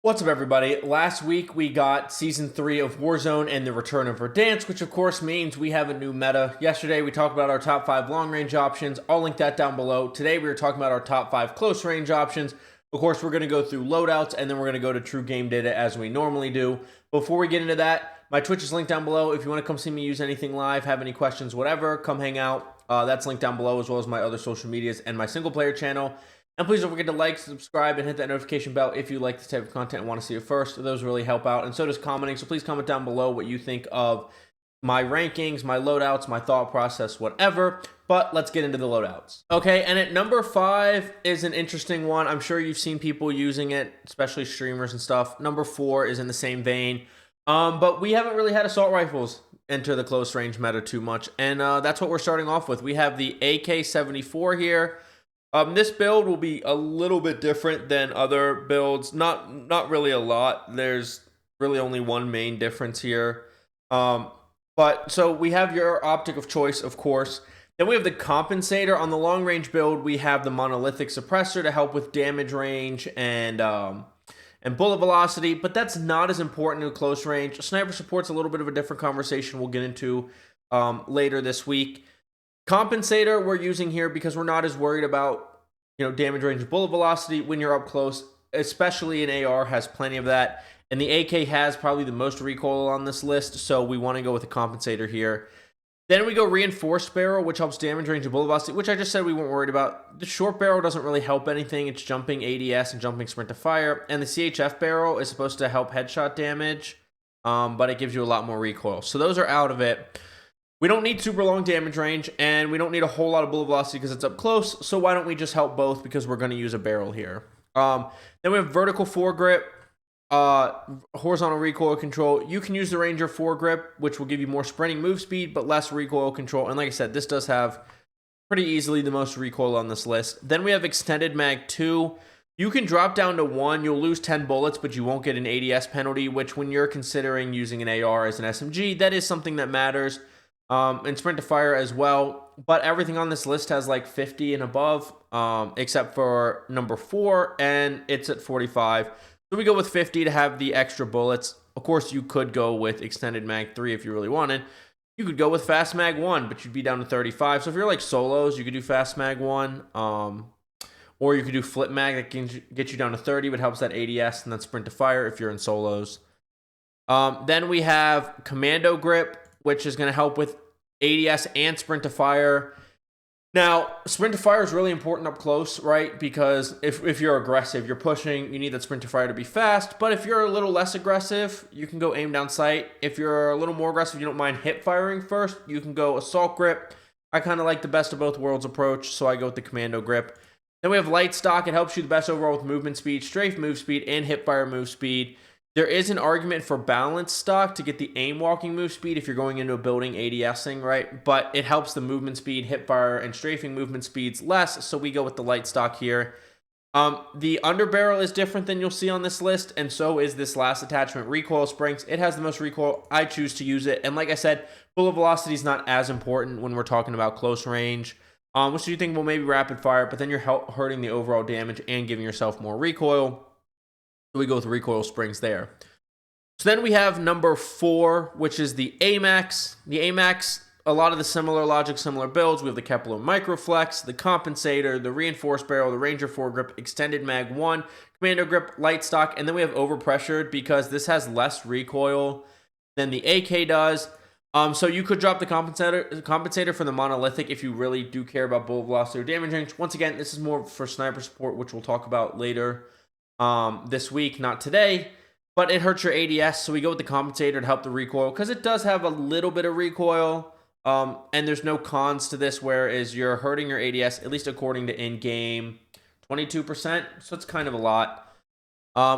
What's up, everybody? Last week we got Season 3 of Warzone and the return of Verdansk, which of course means we have a new meta. Yesterday we talked about our top 5 long-range options. I'll link that down below. Today we were talking about our top 5 close-range options. Of course, we're going to go through loadouts, and then we're going to go to true game data as we normally do. Before we get into that, my Twitch is linked down below. If you want to come see me use anything live, have any questions, whatever, come hang out. That's linked down below, as well as my other social medias and my single-player channel. And please don't forget to like, subscribe, and hit that notification bell if you like this type of content and want to see it first. Those really help out. And so does commenting. So please comment down below what you think of my rankings, my loadouts, my thought process, whatever. But let's get into the loadouts. Okay, and at number 5 is an interesting one. I'm sure you've seen people using it, especially streamers and stuff. Number 4 is in the same vein. But we haven't really had assault rifles enter the close range meta too much. And that's what we're starting off with. We have the AK-74 here. This build will be a little bit different than other builds. Not really a lot. There's really only one main difference here. But so we have your optic of choice, of course. Then we have the compensator. On the long range build, we have the monolithic suppressor to help with damage range and bullet velocity, but that's not as important in close range. Sniper support's a little bit of a different conversation we'll get into later this week. Compensator we're using here because we're not as worried about, damage range and bullet velocity when you're up close, especially an AR has plenty of that. And the AK has probably the most recoil on this list, so we want to go with a compensator here. Then we go reinforced barrel, which helps damage range and bullet velocity, which I just said we weren't worried about. The short barrel doesn't really help anything. It's jumping ADS and jumping sprint to fire. And the CHF barrel is supposed to help headshot damage, but it gives you a lot more recoil. So those are out of it. We don't need super long damage range, and we don't need a whole lot of bullet velocity because it's up close, so why don't we just help both because we're going to use a barrel here. Then we have vertical foregrip, horizontal recoil control. You can use the Ranger foregrip, which will give you more sprinting move speed, but less recoil control. And like I said, this does have pretty easily the most recoil on this list. Then we have extended mag 2. You can drop down to 1. You'll lose 10 bullets, but you won't get an ADS penalty, which when you're considering using an AR as an SMG, that is something that matters. And sprint to fire as well, but everything on this list has like 50 and above, except for number 4, and it's at 45. So we go with 50 to have the extra bullets. Of course, you could go with extended mag 3 if you really wanted. You could go with fast mag 1, but you'd be down to 35. So if you're like solos, you could do fast mag 1, or you could do flip mag that can get you down to 30, but helps that ADS and then sprint to fire if you're in solos. Then we have commando grip, which is going to help with ADS and sprint to fire. Now, sprint to fire is really important up close, right? Because if you're aggressive, you're pushing, you need that sprint to fire to be fast. But if you're a little less aggressive, you can go aim down sight. If you're a little more aggressive, you don't mind hip firing first, you can go assault grip. I kind of like the best of both worlds approach, so I go with the commando grip. Then we have light stock. It helps you the best overall with movement speed, strafe move speed, and hip fire move speed. There is an argument for balanced stock to get the aim walking move speed if you're going into a building ADSing, right? But it helps the movement speed, hip fire, and strafing movement speeds less, so we go with the light stock here. The underbarrel is different than you'll see on this list, and so is this last attachment, recoil springs. It has the most recoil. I choose to use it, and like I said, bullet velocity is not as important when we're talking about close range. Which you think will maybe rapid fire, but then you're hurting the overall damage and giving yourself more recoil. So we go with recoil springs there. So then we have number 4, which is the AMAX. The AMAX, a lot of the similar logic, similar builds. We have the Kepler Microflex, the compensator, the reinforced barrel, the Ranger foregrip, extended mag 1, commando grip, light stock, and then we have overpressured because this has less recoil than the AK does. So you could drop the compensator for the monolithic if you really do care about bullet velocity or damage range. Once again, this is more for sniper support, which we'll talk about later this week, not today, but it hurts your ADS, so we go with the compensator to help the recoil because it does have a little bit of recoil, and there's no cons to this, whereas you're hurting your ADS, at least according to in-game, 22%, so it's kind of a lot.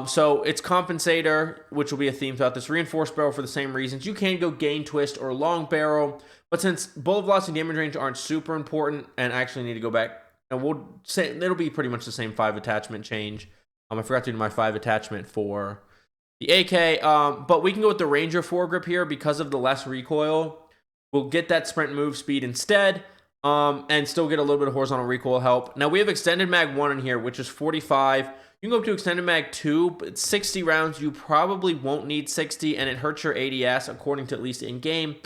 So it's compensator, which will be a theme throughout this. Reinforced barrel for the same reasons. You can go gain twist or long barrel, but since bullet velocity and damage range aren't super important, and I actually need to go back, and we'll say it'll be pretty much the same 5 attachment change. I forgot to do my 5 attachment for the AK, but we can go with the Ranger foregrip here because of the less recoil. We'll get that sprint move speed instead, and still get a little bit of horizontal recoil help. Now we have extended mag 1 in here, which is 45. You can go up to extended mag 2, but 60 rounds, you probably won't need 60, and it hurts your ADS, according to at least in-game,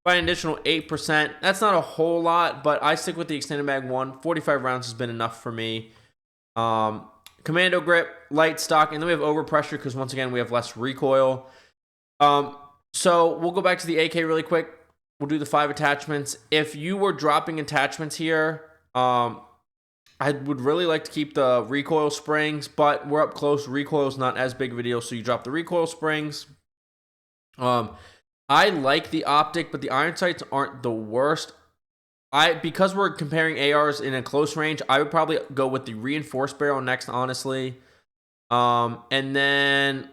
by an additional 8%. That's not a whole lot, but I stick with the extended mag 1. 45 rounds has been enough for me. Commando grip, light stock, and then we have overpressure because, once again, we have less recoil. So we'll go back to the AK really quick. We'll do the 5 attachments. If you were dropping attachments here, I would really like to keep the recoil springs, but we're up close. Recoil is not as big of a deal, so you drop the recoil springs. I like the optic, but the iron sights aren't the worst. Because we're comparing ARs in a close range, I would probably go with the reinforced barrel next, honestly. And then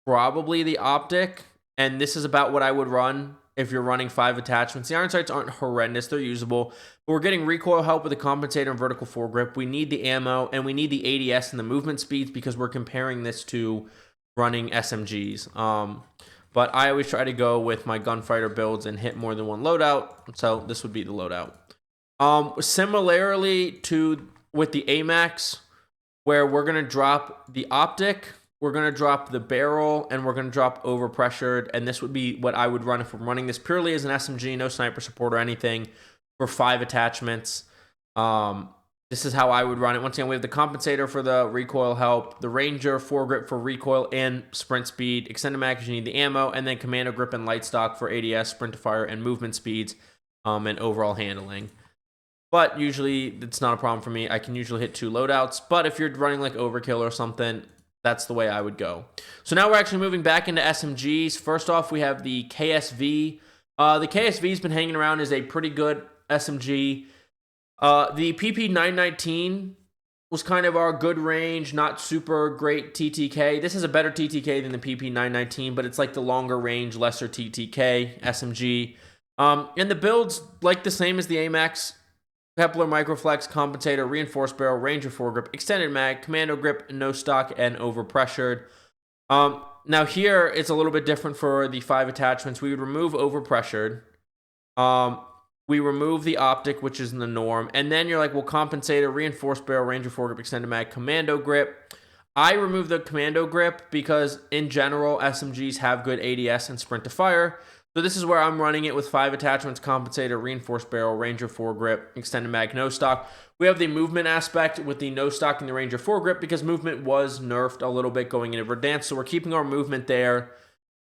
probably the optic. And this is about what I would run if you're running 5 attachments. The iron sights aren't horrendous. They're usable. But we're getting recoil help with the compensator and vertical foregrip. We need the ammo, and we need the ADS and the movement speeds because we're comparing this to running SMGs. But I always try to go with my gunfighter builds and hit more than one loadout. So this would be the loadout. Similarly to with the AMAX, where we're going to drop the optic, we're going to drop the barrel, and we're going to drop overpressured. And this would be what I would run if I'm running this purely as an SMG, no sniper support or anything, for 5 attachments. This is how I would run it. Once again, we have the compensator for the recoil help, the Ranger foregrip for recoil and sprint speed, extended mag because you need the ammo, and then commando grip and light stock for ADS, sprint to fire, and movement speeds, and overall handling. But usually, it's not a problem for me. I can usually hit 2 loadouts, but if you're running like overkill or something, that's the way I would go. So now we're actually moving back into SMGs. First off, we have the KSV. The KSV has been hanging around as a pretty good SMG. The PP919 was kind of our good range, not super great TTK. This is a better TTK than the PP919, but it's like the longer range, lesser TTK SMG. And the build's like the same as the AMAX. Kepler, Microflex, Compensator, Reinforced Barrel, Ranger foregrip, Extended Mag, Commando Grip, No Stock, and Overpressured. Now here, it's a little bit different for the 5 attachments. We would remove Overpressured. We remove the optic, which is in the norm. And then you're like, well, Compensator, Reinforced Barrel, Ranger foregrip, Extended Mag, Commando Grip. I remove the Commando Grip because, in general, SMGs have good ADS and sprint to fire. So this is where I'm running it with 5 attachments, Compensator, Reinforced Barrel, Ranger foregrip, Extended Mag, No Stock. We have the movement aspect with the No Stock and the Ranger foregrip because movement was nerfed a little bit going into Verdansk, so we're keeping our movement there.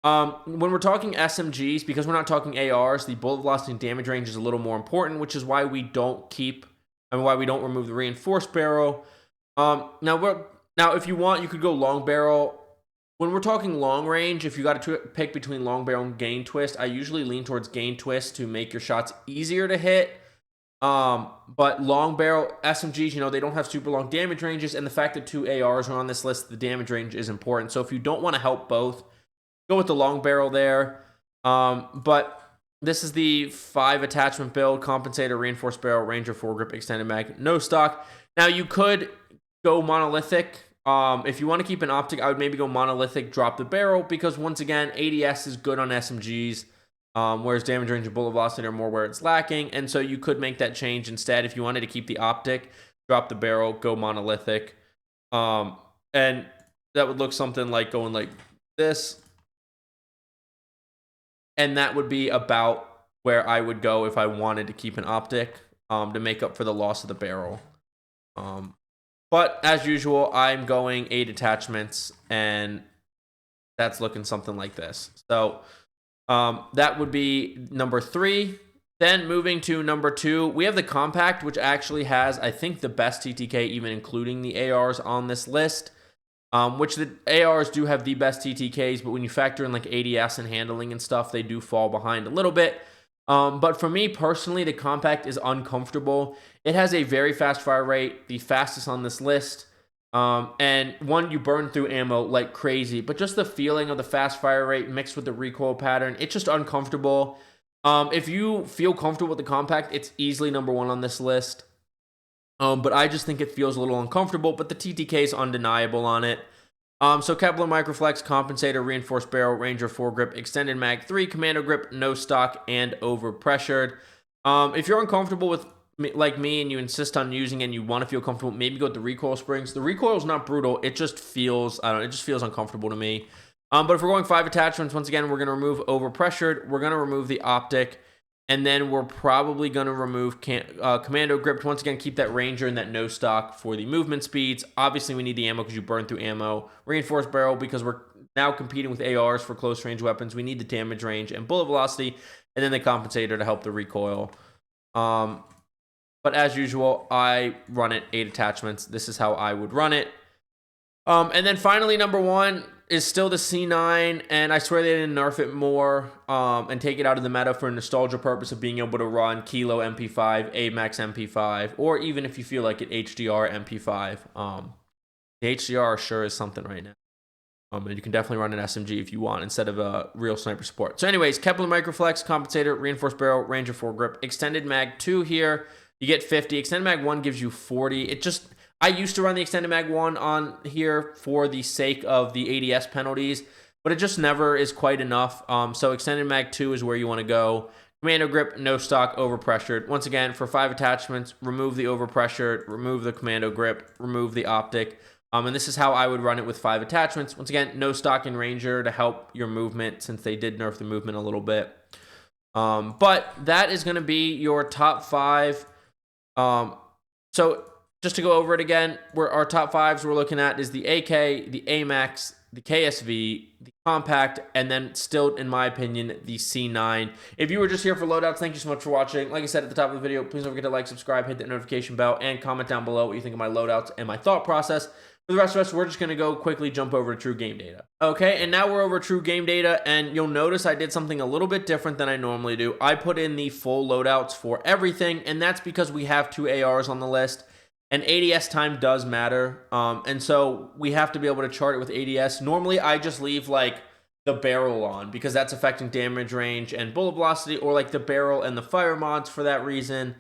When we're talking SMGs, because we're not talking ARs, the bullet velocity and damage range is a little more important, which is why we don't remove the Reinforced Barrel. Now, if you want, you could go long barrel. When we're talking long range, if you got to pick between long barrel and gain twist, I usually lean towards gain twist to make your shots easier to hit. But long barrel SMGs, they don't have super long damage ranges, and the fact that 2 ARs are on this list, the damage range is important. So if you don't want to help both, go with the long barrel there. But this is the 5 attachment build: Compensator, Reinforced Barrel, Ranger foregrip, Extended Mag, No Stock. Now you could go monolithic. If you want to keep an optic, I would maybe go monolithic, drop the barrel, because once again, ADS is good on SMGs, whereas damage range and bullet velocity are more where it's lacking, and so you could make that change instead. If you wanted to keep the optic, drop the barrel, go monolithic, and that would look something like going like this, and that would be about where I would go if I wanted to keep an optic, to make up for the loss of the barrel. But as usual, I'm going 8 attachments, and that's looking something like this. So that would be number 3. Then moving to number 2, we have the Compact, which actually has, I think, the best TTK, even including the ARs on this list, which the ARs do have the best TTKs, but when you factor in like ADS and handling and stuff, they do fall behind a little bit. But for me personally, the Compact is uncomfortable. It has a very fast fire rate, the fastest on this list. And you burn through ammo like crazy, but just the feeling of the fast fire rate mixed with the recoil pattern, it's just uncomfortable. If you feel comfortable with the Compact, it's easily number 1 on this list. But I just think it feels a little uncomfortable, but the TTK is undeniable on it. So Kepler, Microflex, Compensator, Reinforced Barrel, Ranger foregrip, Extended Mag 3, Commando Grip, No Stock, and Overpressured. If you're uncomfortable with like me and you insist on using it and you want to feel comfortable, maybe go with the recoil springs. The recoil is not brutal. It just feels, I don't know, it just feels uncomfortable to me. But if we're going 5 attachments, once again, we're going to remove overpressured. We're going to remove the optic. And then we're probably going to remove commando grip. Once again, keep that ranger and that no stock for the movement speeds. Obviously, we need the ammo because you burn through ammo. Reinforced barrel because we're now competing with ARs for close range weapons. We need the damage range and bullet velocity. And then the compensator to help the recoil. But as usual, I run it 8 attachments. This is how I would run it. And then finally, number 1 is still the C9, and I swear they didn't nerf it more and take it out of the meta for a nostalgia purpose of being able to run Kilo MP5, AMAX MP5, or even if you feel like it, HDR MP5. The HDR sure is something right now. And you can definitely run an SMG if you want instead of a real sniper support. So anyways, Kepler Microflex, compensator, reinforced barrel, Ranger 4 grip, extended mag 2 here. You get 50. Extended mag 1 gives you 40. I used to run the extended mag 1 on here for the sake of the ADS penalties, but it just never is quite enough. So extended mag 2 is where you want to go. Commando grip, no stock, overpressured. Once again, for 5 attachments, remove the overpressured, remove the commando grip, remove the optic. And this is how I would run it with 5 attachments. Once again, no stock in Ranger to help your movement since they did nerf the movement a little bit. But that is going to be your top 5. So just to go over it again, our top 5s we're looking at is the AK, the AMAX, the KSV, the compact, and then still, in my opinion, the C9. If you were just here for loadouts, thank you so much for watching. Like I said at the top of the video, please don't forget to like, subscribe, hit the notification bell, and comment down below what you think of my loadouts and my thought process. For the rest of us, we're just going to go quickly jump over to true game data. Okay, and now we're over true game data, and you'll notice I did something a little bit different than I normally do. I put in the full loadouts for everything, and that's because we have 2 ARs on the list, and ADS time does matter, and so we have to be able to chart it with ADS. Normally, I just leave, like, the barrel on, because that's affecting damage range and bullet velocity, or, like, the barrel and the fire mods for that reason.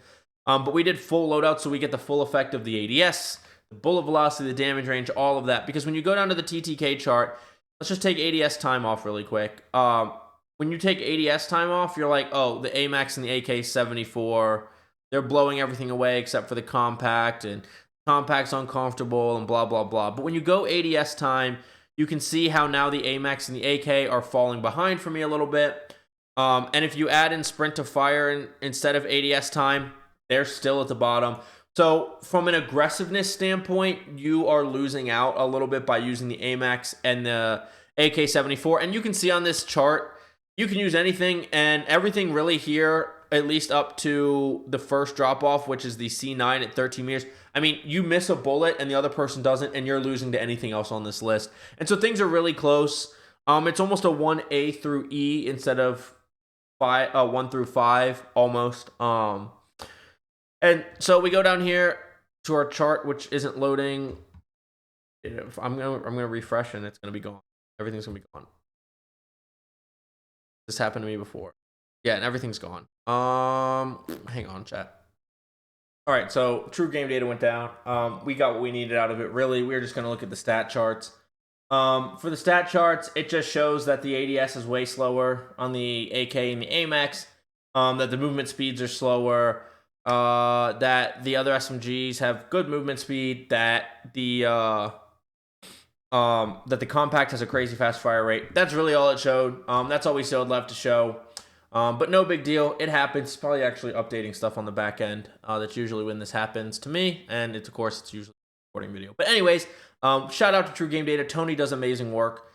But we did full loadout, so we get the full effect of the ADS, the bullet velocity, the damage range, all of that. Because when you go down to the TTK chart, let's just take ADS time off really quick. When you take ADS time off, you're like, oh, the AMAX and the AK-74, they're blowing everything away except for the compact, and compact's uncomfortable, and blah, blah, blah. But when you go ADS time, you can see how now the AMAX and the AK are falling behind for me a little bit. And if you add in sprint to fire instead of ADS time, they're still at the bottom. So from an aggressiveness standpoint, you are losing out a little bit by using the AMAX and the AK-74. And you can see on this chart, you can use anything and everything really here, at least up to the first drop-off, which is the C9 at 13 meters. I mean, you miss a bullet and the other person doesn't, and you're losing to anything else on this list. And so things are really close. It's almost a 1A through E instead of 1 through 5, almost. And so we go down here to our chart, which isn't loading. I'm gonna refresh and it's gonna be gone. Everything's gonna be gone. This happened to me before. Yeah, and everything's gone. Hang on, chat. All right, so true game data went down. We got what we needed out of it. Really, we're just gonna look at the stat charts. For the stat charts, it just shows that the ADS is way slower on the AK and the AMAX. That the movement speeds are slower. That the other SMGs have good movement speed, that the compact has a crazy fast fire rate. That's really all it showed. That's all we still had left to show. But no big deal. It happens. It's probably actually updating stuff on the back end. That's usually when this happens to me, and it's usually a recording video. But anyways, shout out to True Game Data. Tony does amazing work.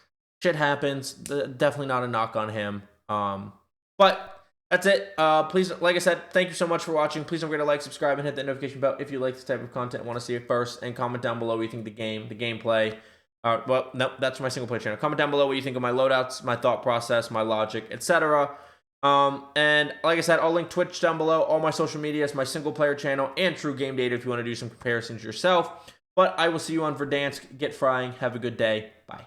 Shit happens. Definitely not a knock on him. But that's it. Please, like I said, thank you so much for watching. Please don't forget to like, subscribe, and hit that notification bell if you like this type of content and want to see it first. And comment down below what you think the gameplay. Well, nope, that's for my single player channel. Comment down below what you think of my loadouts, my thought process, my logic, etc. And like I said, I'll link Twitch down below, all my social medias, my single player channel, and True Game Data if you want to do some comparisons yourself. But I will see you on Verdansk. Get frying. Have a good day. Bye.